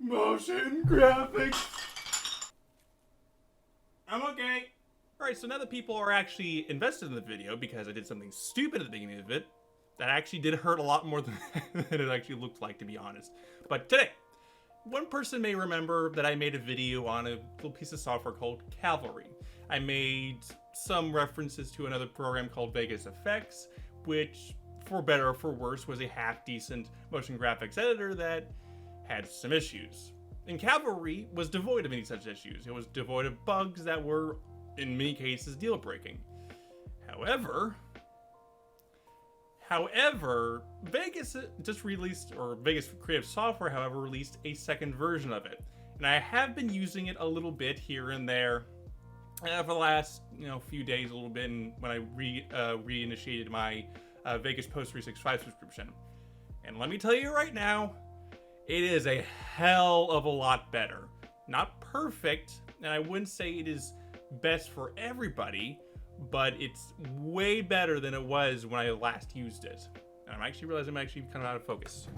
Motion graphics. I'm okay. Alright, so now that people are actually invested in the video because I did something stupid at the beginning of it, that actually did hurt a lot more than it actually looked like, to be honest. But today, one person may remember that I made a video on a little piece of software called Cavalry. I made some references to another program called Vegas FX, which, for better or for worse, was a half-decent motion graphics editor that had some issues. And Cavalry was devoid of any such issues. It was devoid of bugs that were, in many cases, deal-breaking. However, Vegas just released, or Vegas Creative Software, however, released a second version of it. And I have been using it a little bit here and there for the last, few days, a little bit, and when I reinitiated my Vegas Post 365 subscription. And let me tell you right now, it is a hell of a lot better. Not perfect, and I wouldn't say it is best for everybody, but it's way better than it was when I last used it. And I'm actually realizing I'm actually kind of out of focus.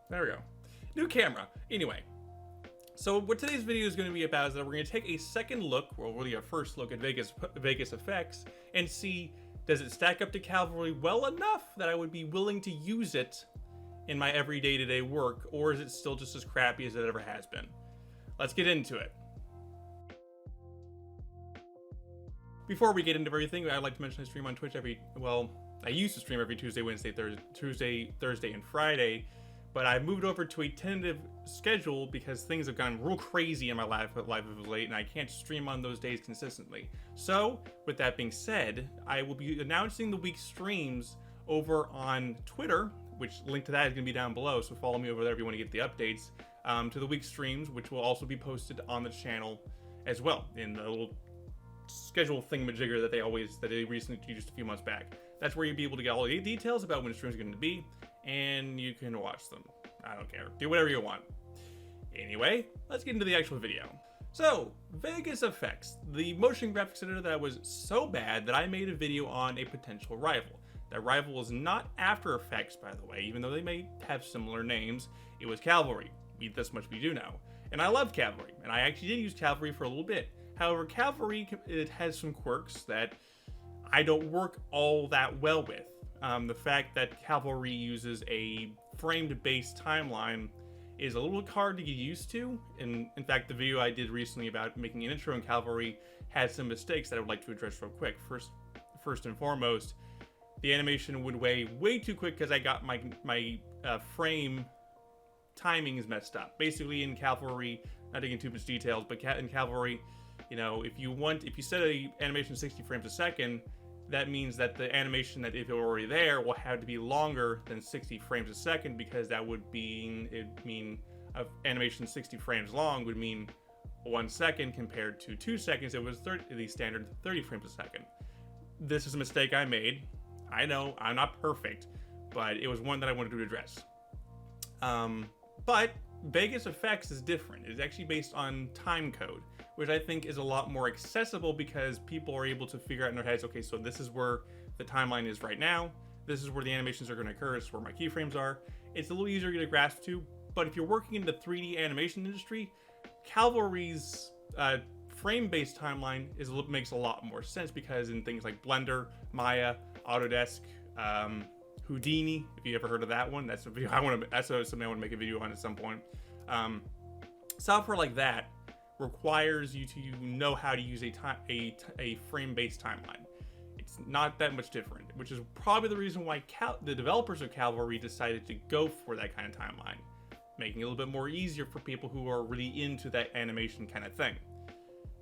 There we go. New camera. Anyway, so what today's video is going to be about is that we're going to take a second look, or really a first look at Vegas FX, and see, does it stack up to Cavalry well enough that I would be willing to use it in my everyday to day work, or is it still just as crappy as it ever has been? Let's get into it. Before we get into everything, I'd like to mention I stream on Twitch I used to stream every Tuesday, Wednesday, Thursday, and Friday, but I moved over to a tentative schedule because things have gone real crazy in my life of late, and I can't stream on those days consistently. So, with that being said, I will be announcing the week's streams over on Twitter, which link to that is going to be down below, so follow me over there if you want to get the updates to the week's streams, which will also be posted on the channel as well in the little schedule thingamajigger that they recently introduced a few months back. That's where you'll be able to get all the details about when the streams are going to be, and you can watch them. I don't care. Do whatever you want. Anyway, let's get into the actual video. So, Vegas FX, the motion graphics editor that was so bad that I made a video on a potential rival. That rival is not After Effects, by the way, even though they may have similar names. It was Cavalry. This much we do know. And I love Cavalry, and I actually did use Cavalry for a little bit. However, Cavalry, it has some quirks that I don't work all that well with. The fact that Cavalry uses a framed-based timeline is a little hard to get used to. And in fact, the video I did recently about making an intro in Cavalry had some mistakes that I would like to address real quick. First and foremost, the animation would weigh way too quick because I got my frame timings messed up. Basically, in Cavalry, not getting into too much details, but in Cavalry, if you set a animation 60 frames a second, that means that the animation that if it were already there will have to be longer than 60 frames a second, because that would mean animation 60 frames long would mean 1 second compared to 2 seconds. It was the standard 30 frames a second. This is a mistake I made. I know I'm not perfect, but it was one that I wanted to address. But Vegas FX is different. It's actually based on time code, which I think is a lot more accessible because people are able to figure out in their heads, okay, so this is where the timeline is right now. This is where the animations are going to occur. This is where my keyframes are. It's a little easier to get a grasp to, but if you're working in the 3D animation industry, Cavalry's frame-based timeline makes a lot more sense, because in things like Blender, Maya, Autodesk, Houdini, if you ever heard of that one, that's something I want to make a video on at some point. Software like that requires you to know how to use a frame-based timeline. It's not that much different, which is probably the reason why the developers of Cavalry decided to go for that kind of timeline, making it a little bit more easier for people who are really into that animation kind of thing.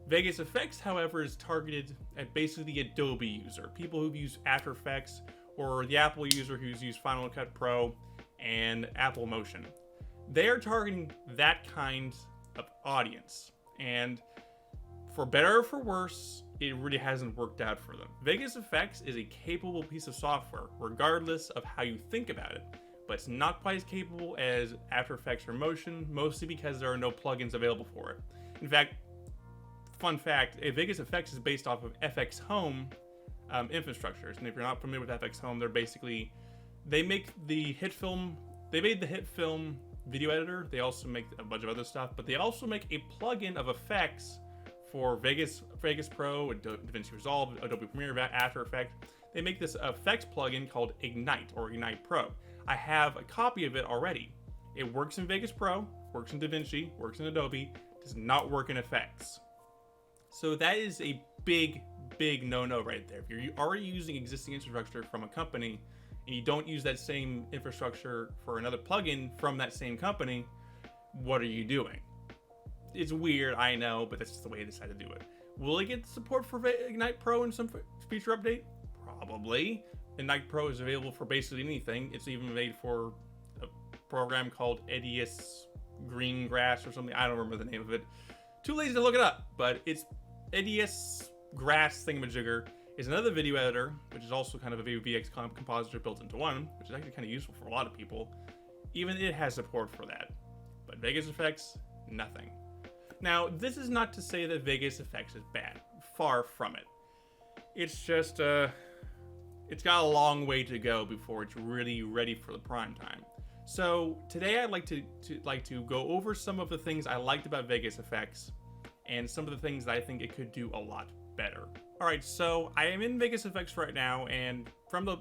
Vegas FX, however, is targeted at basically the Adobe user, people who've used After Effects, or the Apple user who's used Final Cut Pro and Apple Motion. They're targeting that kind of audience, and for better or for worse, it really hasn't worked out for them. Vegas FX is a capable piece of software, regardless of how you think about it, but it's not quite as capable as After Effects or Motion, mostly because there are no plugins available for it. In fact, fun fact, Vegas FX is based off of FX Home infrastructures, and if you're not familiar with FX Home, they made the hit film video editor. They also make a bunch of other stuff, but they also make a plugin of effects for Vegas Pro, DaVinci Resolve, Adobe Premiere, After Effects. They make this effects plugin called Ignite or Ignite Pro. I have a copy of it already. It works in Vegas Pro, works in DaVinci, works in Adobe, does not work in effects. So that is a big no-no right there. If you're already using existing infrastructure from a company and you don't use that same infrastructure for another plugin from that same company, what are you doing? It's weird, I know, but that's just the way I decided to do it. Will it get support for Ignite Pro in some future update? Probably. Ignite Pro is available for basically anything. It's even made for a program called Edius Greengrass or something. I don't remember the name of it. Too lazy to look it up, but it's Edius Grass thingamajigger is another video editor, which is also kind of a VX compositor built into one, which is actually kind of useful for a lot of people. Even it has support for that. But Vegas Effects, nothing. Now, this is not to say that Vegas Effects is bad. Far from it. It's just, it's got a long way to go before it's really ready for the prime time. So today I'd like to go over some of the things I liked about Vegas Effects and some of the things that I think it could do a lot better. All right, so I am in Vegas Effects right now, and from the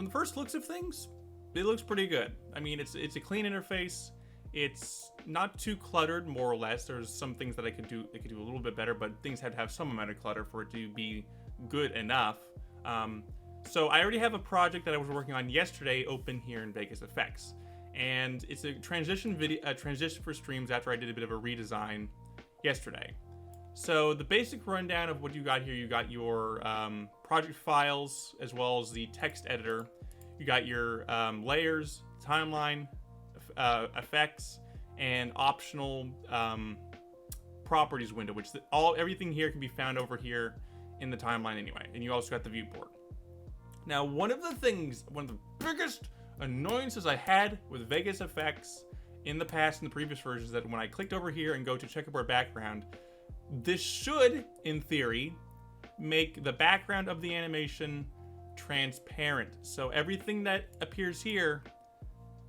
first looks of things, it looks pretty good. I mean, it's a clean interface. It's not too cluttered, more or less. There's some things that it could do a little bit better, but things have to have some amount of clutter for it to be good enough. So I already have a project that I was working on yesterday open here in Vegas Effects, and it's a transition for streams after I did a bit of a redesign yesterday. So the basic rundown of what you got here, you got your project files as well as the text editor. You got your layers, timeline, effects, and optional properties window, which everything here can be found over here in the timeline anyway. And you also got the viewport. Now, one of the biggest annoyances I had with Vegas Effects in the past, in the previous versions, that when I clicked over here and go to checkerboard background, this should, in theory, make the background of the animation transparent. So everything that appears here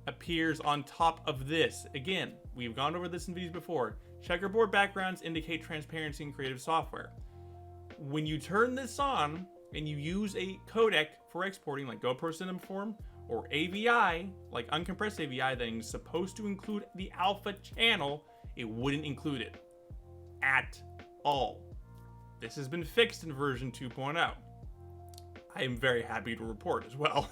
appears on top of this. Again, we've gone over this in videos before. Checkerboard backgrounds indicate transparency in creative software. When you turn this on and you use a codec for exporting, like GoPro Cinema or AVI, like uncompressed AVI, that is supposed to include the alpha channel, it wouldn't include it at all. This has been fixed in version 2.0. I am very happy to report as well,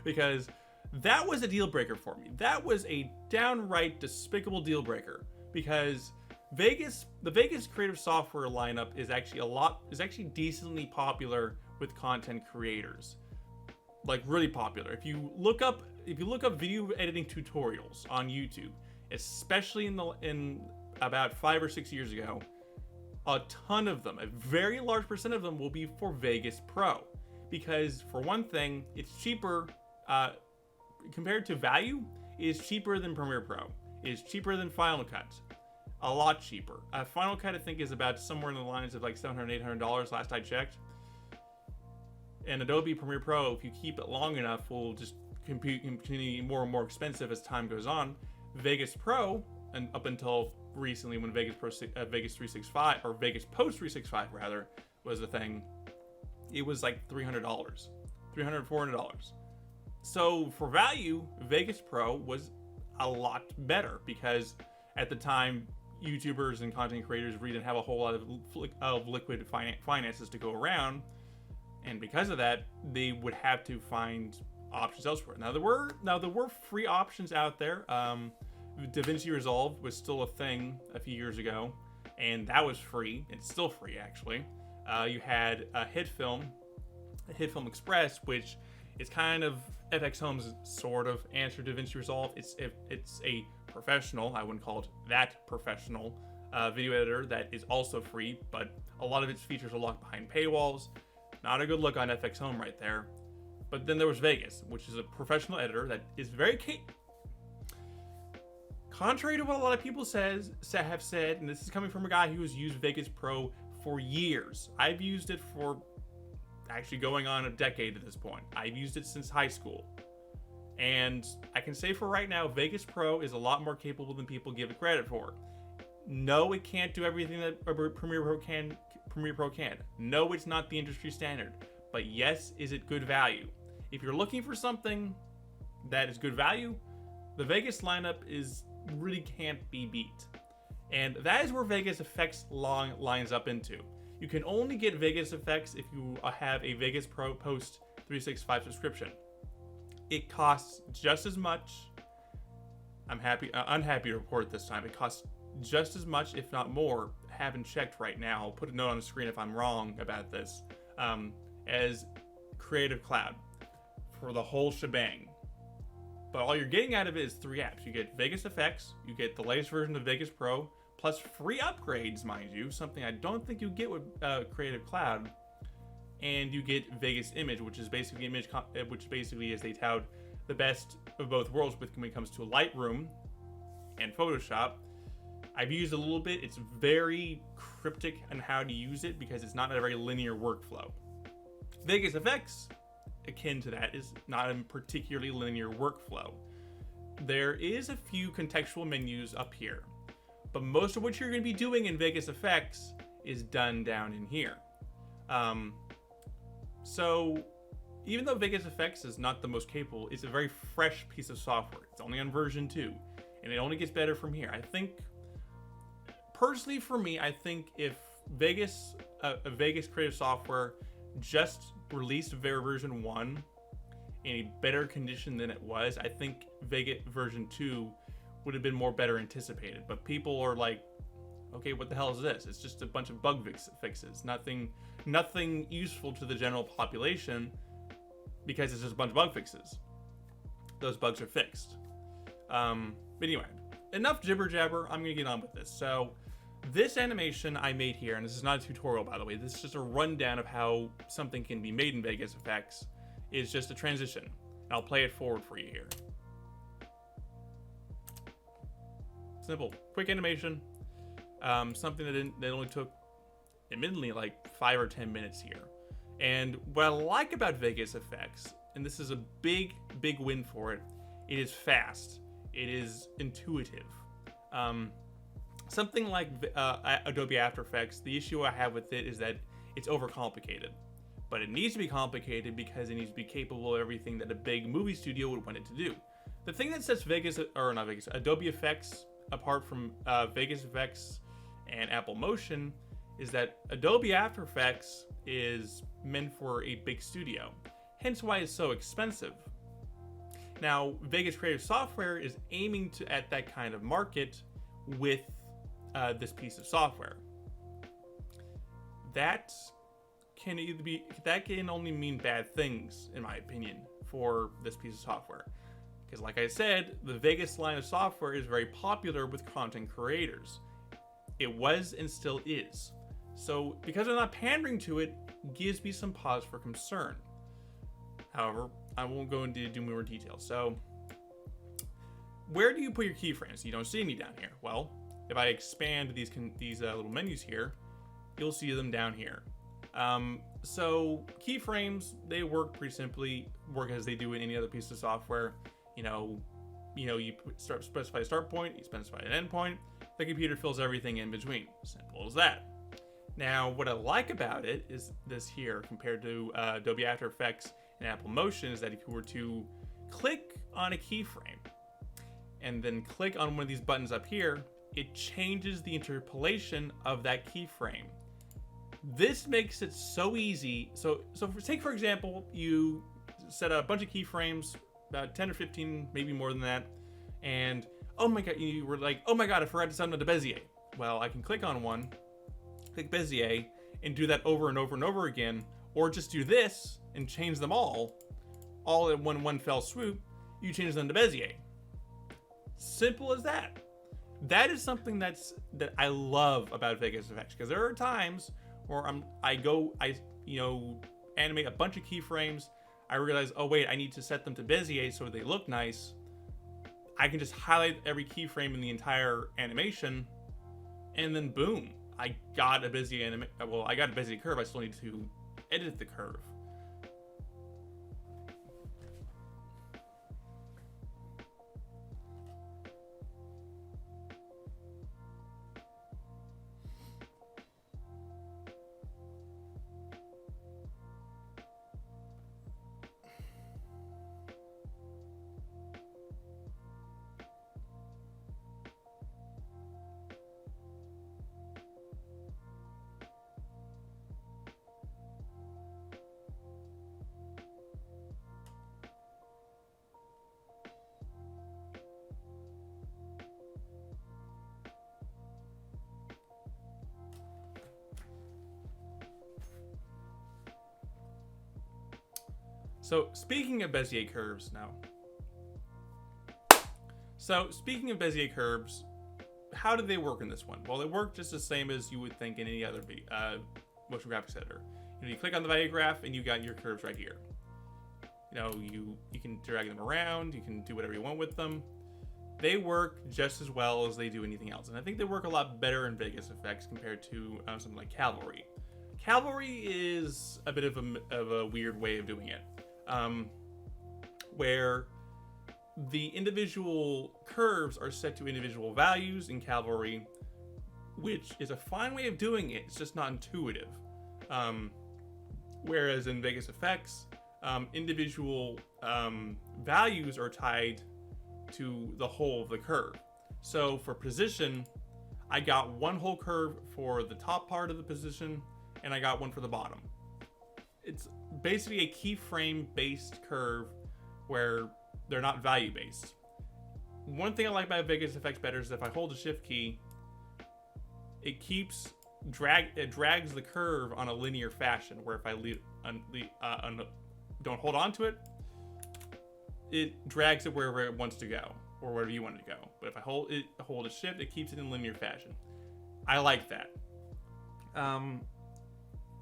because that was a deal breaker for me. That was a downright despicable deal breaker, because the Vegas creative software lineup is actually decently popular with content creators. Like really popular. If you look up video editing tutorials on YouTube, especially in about 5 or 6 years ago, a ton of them, a very large percent of them, will be for Vegas Pro, because for one thing, it's cheaper compared to value. It is cheaper than Premiere Pro. It is cheaper than Final Cut, a lot cheaper. Final Cut, I think, is about somewhere in the lines of like $700, $800 last I checked. And Adobe Premiere Pro, if you keep it long enough, will just continue more and more expensive as time goes on. Vegas Pro, and up until recently when Vegas 365 or Vegas Post 365 rather was the thing, it was like $300, $400. So for value, Vegas Pro was a lot better, because at the time YouTubers and content creators really didn't have a whole lot of liquid finances to go around, and because of that, they would have to find options elsewhere. Now there were free options out there. DaVinci Resolve was still a thing a few years ago, and that was free. It's still free, actually. You had HitFilm Express, which is kind of FX Home's sort of answer to DaVinci Resolve. It's a professional, I wouldn't call it that professional, video editor that is also free, but a lot of its features are locked behind paywalls. Not a good look on FX Home right there. But then there was Vegas, which is a professional editor that is very contrary to what a lot of people have said, and this is coming from a guy who has used Vegas Pro for years. I've used it for actually going on a decade at this point. I've used it since high school. And I can say for right now, Vegas Pro is a lot more capable than people give it credit for. No, it can't do everything that Premiere Pro can. No, it's not the industry standard. But yes, is it good value? If you're looking for something that is good value, the Vegas lineup really can't be beat. And that is where Vegas Effects lines up into. You can only get Vegas Effects if you have a Vegas Pro Post 365 subscription. It costs just as much. I'm unhappy to report this time. It costs just as much, if not more. Haven't checked right now. I'll put a note on the screen if I'm wrong about this. As Creative Cloud for the whole shebang. But all you're getting out of it is 3 apps. You get Vegas Effects, you get the latest version of Vegas Pro, plus free upgrades, mind you, something I don't think you get with Creative Cloud. And you get Vegas Image, which is basically as they tout the best of both worlds when it comes to Lightroom and Photoshop. I've used a little bit. It's very cryptic on how to use it because it's not a very linear workflow. Vegas Effects, akin to that, is not a particularly linear workflow. There is a few contextual menus up here, but most of what you're going to be doing in Vegas Effects is done down in here. So even though Vegas Effects is not the most capable, it's a very fresh piece of software. It's only on version 2, and it only gets better from here. I think, personally for me, I think if Vegas Creative Software just released version 1 in a better condition than it was, I think Vegas version 2 would have been more better anticipated. But people are like, okay, what the hell is this? It's just a bunch of bug fixes. Nothing useful to the general population because it's just a bunch of bug fixes. Those bugs are fixed. But anyway, enough jibber jabber. I'm gonna get on with this. So this animation I made here, and this is not a tutorial by the way, this is just a rundown of how something can be made in Vegas Effects, is just a transition. And I'll play it forward for you here. Simple, quick animation. Something that only took, admittedly, like 5 or 10 minutes here. And what I like about Vegas Effects, and this is a big win for it, it is fast. It is intuitive. Something like Adobe After Effects, the issue I have with it is that it's overcomplicated. But it needs to be complicated because it needs to be capable of everything that a big movie studio would want it to do. The thing that sets Adobe Effects apart from Vegas Effects and Apple Motion is that Adobe After Effects is meant for a big studio, hence why it's so expensive. Now, Vegas Creative Software is aiming at that kind of market with this piece of software. That can only mean bad things, in my opinion, for this piece of software. Because like I said, the Vegas line of software is very popular with content creators. It was and still is. So because I'm not pandering to it, gives me some pause for concern. However, I won't go into more details. So where do you put your keyframes? You don't see any down here. Well, if I expand these little menus here, you'll see them down here. So keyframes, they work pretty simply, work as they do in any other piece of software. You specify a start point, you specify an end point, the computer fills everything in between. Simple as that. Now, what I like about it is this here compared to Adobe After Effects and Apple Motion is that if you were to click on a keyframe and then click on one of these buttons up here, it changes the interpolation of that keyframe. This makes it so easy. So take for example, you set a bunch of keyframes, about 10 or 15, maybe more than that, and oh my god, you were like, oh my god, I forgot to send them to Bezier. Well, I can click on one, click Bezier, and do that over and over and over again, or just do this and change them all in one fell swoop. You change them to Bezier. Simple as that. That is something that I love about Vegas Effects, because there are times where I animate a bunch of keyframes. I realize, oh wait, I need to set them to Bezier so they look nice. I can just highlight every keyframe in the entire animation, and then boom, I got a Bezier I got a Bezier curve. I still need to edit the curve. So speaking of Bezier curves now. So speaking of Bezier curves, how do they work in this one? Well, they work just the same as you would think in any other motion graphics editor. You click on the value graph and you got your curves right here. You can drag them around, you can do whatever you want with them. They work just as well as they do anything else. And I think they work a lot better in Vegas Effects compared to something like Cavalry. Cavalry is a bit of a weird way of doing it, where the individual curves are set to individual values in Cavalry, which is a fine way of doing it. It's just not intuitive. Whereas in Vegas Effects, individual values are tied to the whole of the curve. So for position, I got one whole curve for the top part of the position, and I got one for the bottom. It's basically a keyframe based curve where they're not value based. One thing I like about Vegas Effects better is if I hold the shift key, it drags the curve on a linear fashion, where if I don't hold on to it, it drags it wherever it wants to go, or wherever you want it to go. But if I hold a shift, it keeps it in linear fashion. I like that.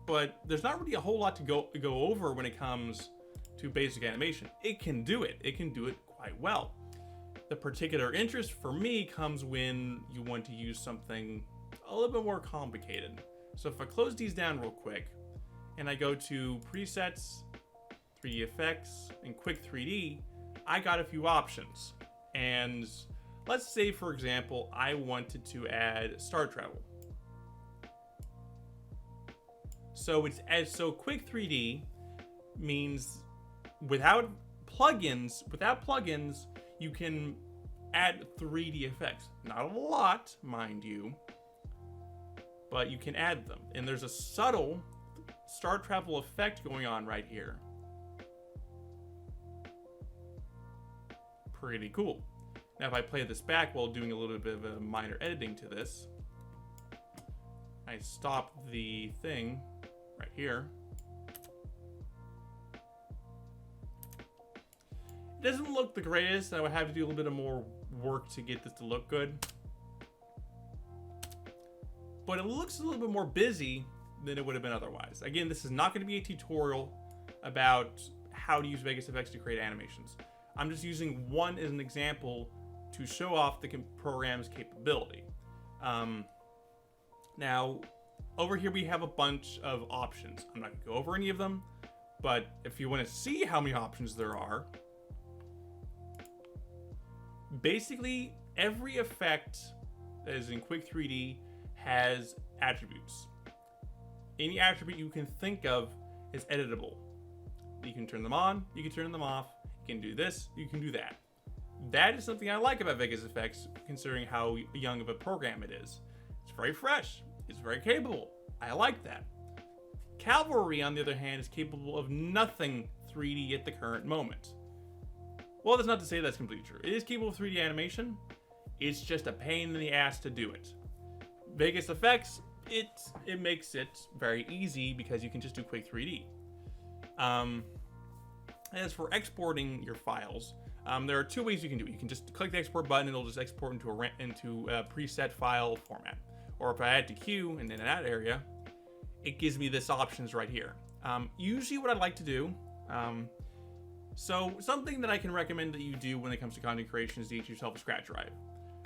But there's not really a whole lot to go over when it comes to basic animation. It can do it. It can do it quite well. The particular interest for me comes when you want to use something a little bit more complicated. So if I close these down real quick, and I go to Presets, 3D Effects, and Quick 3D, I got a few options. And let's say, for example, I wanted to add star travel. So Quick 3D means without plugins, you can add 3D effects. Not a lot, mind you, but you can add them. And there's a subtle star travel effect going on right here. Pretty cool. Now if I play this back while doing a little bit of a minor editing to this, I stop the thing right here. It doesn't look the greatest. I would have to do a little bit of more work to get this to look good. But it looks a little bit more busy than it would have been otherwise. Again, this is not going to be a tutorial about how to use Vegas Effects to create animations. I'm just using one as an example to show off the program's capability. Now, over here we have a bunch of options. I'm not going to go over any of them, but if you want to see how many options there are, basically every effect that is in Quick 3D has attributes. Any attribute you can think of is editable. You can turn them on, you can turn them off, you can do this, you can do that. That is something I like about Vegas Effects, considering how young of a program it is. It's very fresh, it's very capable. I like that. Cavalry, on the other hand, is capable of nothing 3D at the current moment. Well, that's not to say that's completely true. It is capable of 3D animation. It's just a pain in the ass to do it. Vegas Effects, it makes it very easy because you can just do Quick 3D. As for exporting your files, there are two ways you can do it. You can just click the export button, it'll just export into a preset file format. Or if I add to queue and in that area, it gives me this options right here. Usually what I like to do, so something that I can recommend that you do when it comes to content creation is to get yourself a scratch drive.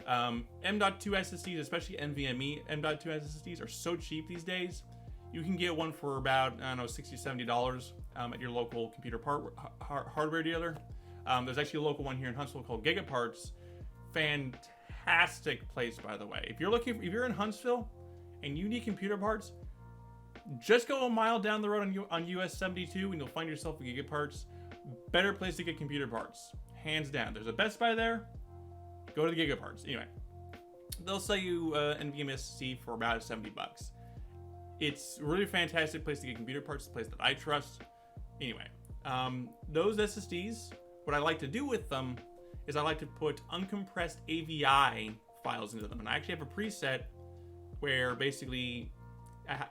M.2 SSDs, especially NVMe M.2 SSDs, are so cheap these days. You can get one for about, I don't know, $60, $70 at your local computer hardware dealer. There's actually a local one here in Huntsville called Gigaparts. Fantastic place, by the way. If you're in Huntsville and you need computer parts, just go a mile down the road on US 72 and you'll find yourself a Gigaparts. Better place to get computer parts, hands down. There's a Best Buy there. Go to the Gigaparts. Anyway, they'll sell you NVMe SSD for about 70 bucks. It's a really fantastic place to get computer parts. It's a place that I trust. Anyway, those SSDs, what I like to do with them is I like to put uncompressed AVI files into them. And I actually have a preset where basically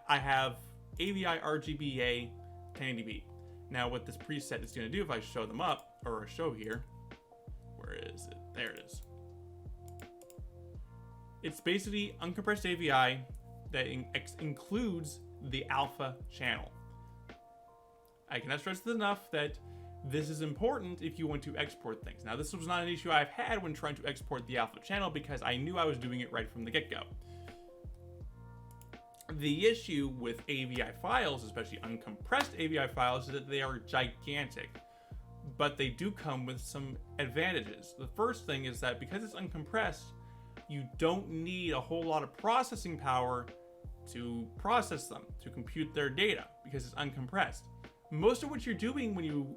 I have AVI RGBA 1080p. Now what this preset is going to do, if I show them up, or show here, where is it? There it is. It's basically uncompressed AVI that includes the alpha channel. I cannot stress this enough that this is important if you want to export things. Now, this was not an issue I've had when trying to export the alpha channel because I knew I was doing it right from the get-go. The issue with AVI files, especially uncompressed AVI files, is that they are gigantic, but they do come with some advantages. The first thing is that because it's uncompressed, you don't need a whole lot of processing power to process them, to compute their data, because it's uncompressed. Most of what you're doing when you,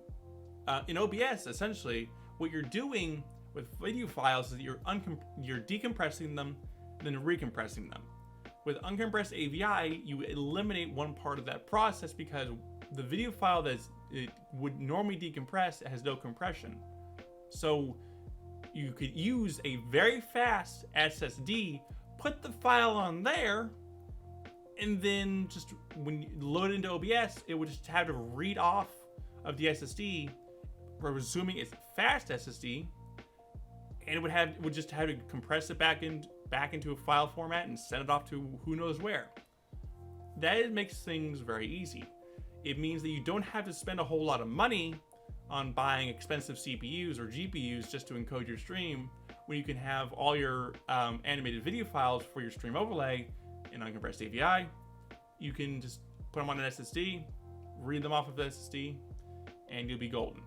in OBS, essentially, what you're doing with video files is that you're decompressing them, then recompressing them. With uncompressed AVI, you eliminate one part of that process because the video file that it would normally decompress has no compression. So you could use a very fast SSD, put the file on there, and then just when you load it into OBS, it would just have to read off of the SSD, presuming it's fast SSD, and it would just have to compress it back into a file format and send it off to who knows where. That makes things very easy. It means that you don't have to spend a whole lot of money on buying expensive CPUs or GPUs just to encode your stream, when you can have all your animated video files for your stream overlay in uncompressed AVI. You can just put them on an SSD, read them off of the SSD, and you'll be golden.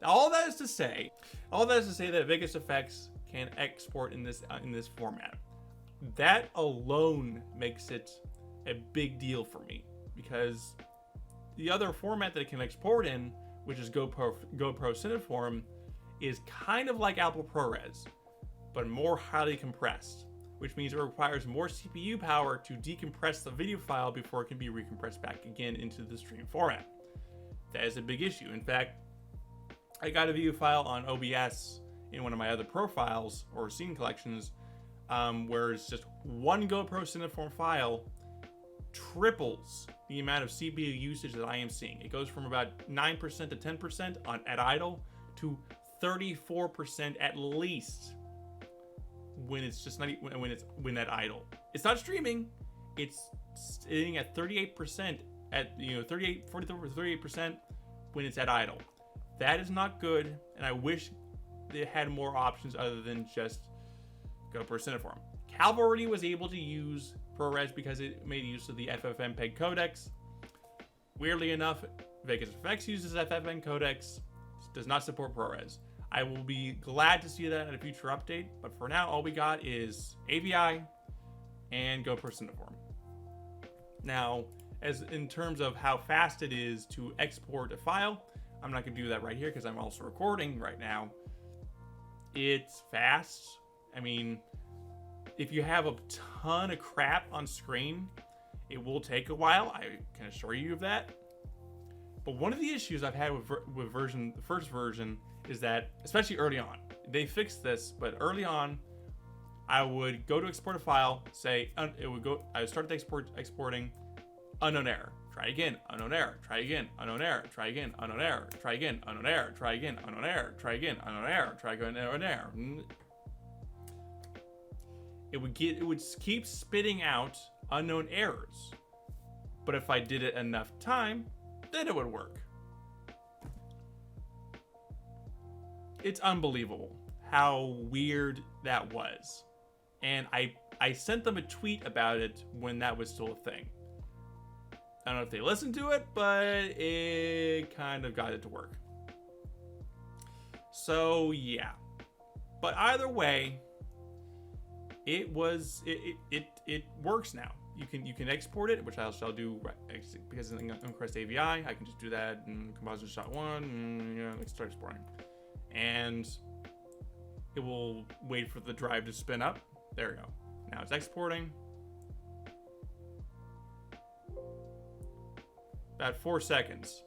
Now, all that is to say that Vegas Effects can export in this format. That alone makes it a big deal for me, because the other format that it can export in, which is GoPro Cineform, is kind of like Apple ProRes, but more highly compressed, which means it requires more CPU power to decompress the video file before it can be recompressed back again into the stream format. That is a big issue. In fact, I got a video file on OBS in one of my other profiles or scene collections, where it's just one GoPro Cineform file triples the amount of CPU usage that I am seeing. It goes from about 9% to 10% at idle to 34% at least when it's just not when at idle. It's not streaming. It's sitting at 38% at 38% when it's at idle. That is not good, and I wish they had more options other than just GoPro Cineform. Cavalry was able to use ProRes because it made use of the FFmpeg codecs. Weirdly enough, Vegas Effects uses FFmpeg codecs, does not support ProRes. I will be glad to see that in a future update, but for now, all we got is AVI and GoPro Cineform. Now, as in terms of how fast it is to export a file, I'm not going to do that right here because I'm also recording right now. It's fast. I mean, if you have a ton of crap on screen, it will take a while. I can assure you of that. But one of the issues I've had with the first version is that, especially early on, they fixed this, but early on, I would go to export a file, say, I would start exporting, unknown error. Try again, unknown error. Try again, unknown error. Try again, unknown error. Try again, unknown error. Try again, unknown error. Try again, unknown error. Try again, unknown error. It would keep spitting out unknown errors. But if I did it enough time, then it would work. It's unbelievable how weird that was. And I sent them a tweet about it when that was still a thing. I don't know if they listened to it, but it kind of got it to work. So yeah. But either way, it works now. You can export it, which I shall do because it's in uncompressed AVI. I can just do that in Compositor Shot 1 and let's start exporting. And it will wait for the drive to spin up. There we go. Now it's exporting. About 4 seconds.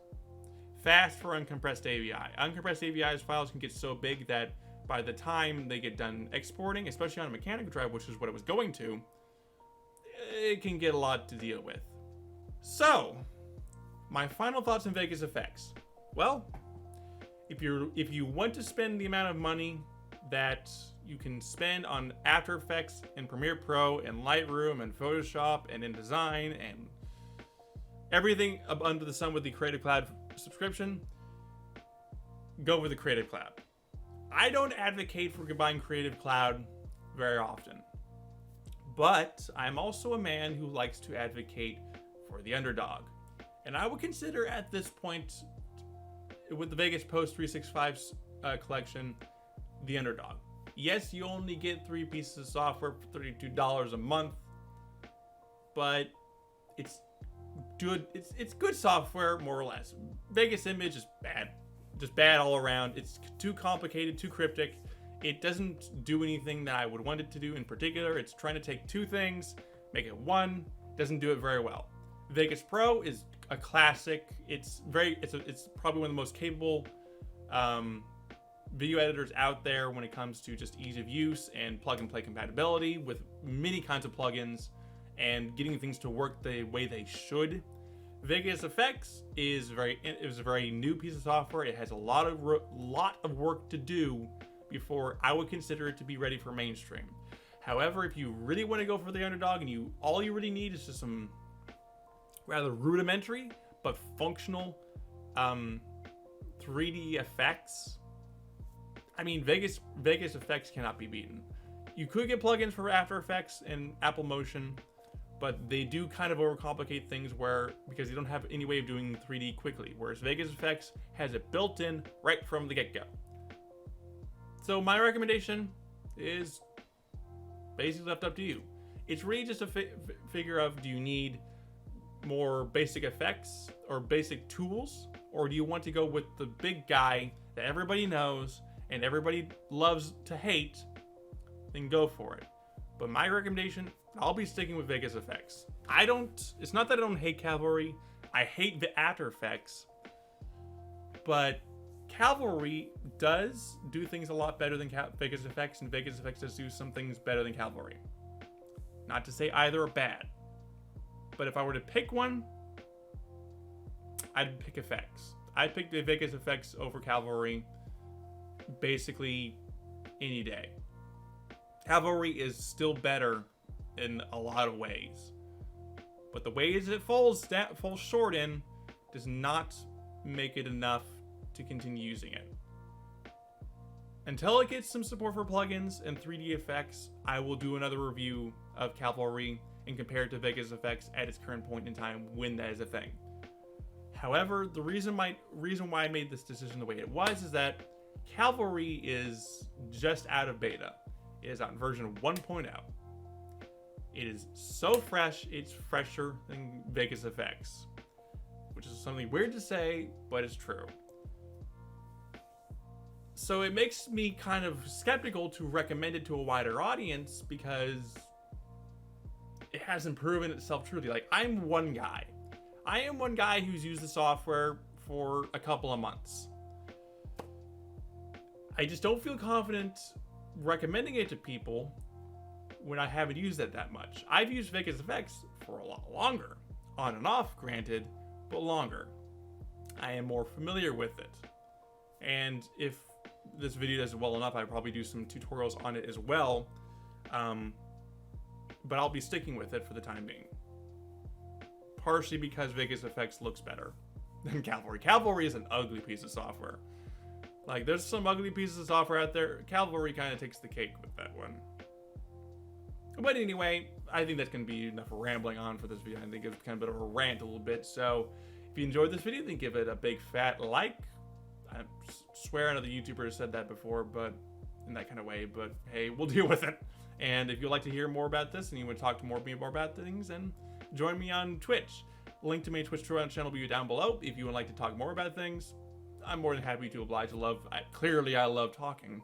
Fast for uncompressed AVI. Uncompressed AVI's files can get so big that by the time they get done exporting, especially on a mechanical drive, which is what it was going to, it can get a lot to deal with. So, My final thoughts on Vegas FX. Well, if you want to spend the amount of money that you can spend on After Effects and Premiere Pro and Lightroom and Photoshop and InDesign and everything under the sun with the Creative Cloud subscription, go with the Creative Cloud. I don't advocate for buying Creative Cloud very often, but I'm also a man who likes to advocate for the underdog. And I would consider at this point, with the Vegas Post 365 collection, the underdog. Yes, you only get 3 pieces of software for $32 a month, but it's good. It's good software, more or less. Vegas Image is bad, just bad all around. It's too complicated, too cryptic. It doesn't do anything that I would want it to do in particular. It's trying to take 2 things, make it one. Doesn't do it very well. Vegas Pro is a classic. It's probably one of the most capable video editors out there when it comes to just ease of use and plug and play compatibility with many kinds of plugins and getting things to work the way they should. Vegas FX is a very new piece of software. It has a lot of work to do before I would consider it to be ready for mainstream. However, if you really want to go for the underdog and all you really need is just some rather rudimentary but functional 3D effects, I mean, Vegas FX cannot be beaten. You could get plugins for After Effects and Apple Motion, but they do kind of overcomplicate things because they don't have any way of doing 3D quickly, whereas Vegas FX has it built in right from the get-go. So my recommendation is basically left up to you. It's really just a figure of, do you need more basic effects or basic tools, or do you want to go with the big guy that everybody knows and everybody loves to hate? Then go for it. But my recommendation, I'll be sticking with Vegas FX. It's not that I don't hate Cavalry. I hate the After Effects, but Cavalry does do things a lot better than Vegas FX, and Vegas FX does do some things better than Cavalry. Not to say either are bad, but if I were to pick one, I'd pick FX. I'd pick the Vegas FX over Cavalry basically any day. Cavalry is still better in a lot of ways, but the ways it falls short in does not make it enough to continue using it. Until it gets some support for plugins and 3D effects, I will do another review of Cavalry and compare it to Vegas FX at its current point in time when that is a thing. However, the reason why I made this decision the way it was is that Cavalry is just out of beta. It is on version 1.0. It is so fresh, it's fresher than Vegas FX, which is something weird to say, but it's true. So it makes me kind of skeptical to recommend it to a wider audience because it hasn't proven itself truly. Like, I am one guy who's used the software for a couple of months. I just don't feel confident recommending it to people when I haven't used it that much. I've used Vegas FX for a lot longer, on and off, granted, but longer. I am more familiar with it. And if this video does well enough, I'll probably do some tutorials on it as well. But I'll be sticking with it for the time being. Partially because Vegas FX looks better than Cavalry. Cavalry is an ugly piece of software. Like, there's some ugly pieces of software out there. Cavalry kind of takes the cake with that one. But anyway, I think that's going to be enough rambling on for this video. I think it's kind of a bit of a rant a little bit. So if you enjoyed this video, then give it a big fat like. I swear another YouTuber has said that before, but in that kind of way. But hey, we'll deal with it. And if you'd like to hear more about this and you want to talk to me more about things, then join me on Twitch. Link to my Twitch channel will be down below. If you would like to talk more about things, I'm more than happy to oblige. Clearly, I love talking.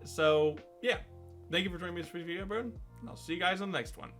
So, yeah. Thank you for joining me in this video, everyone. And I'll see you guys on the next one.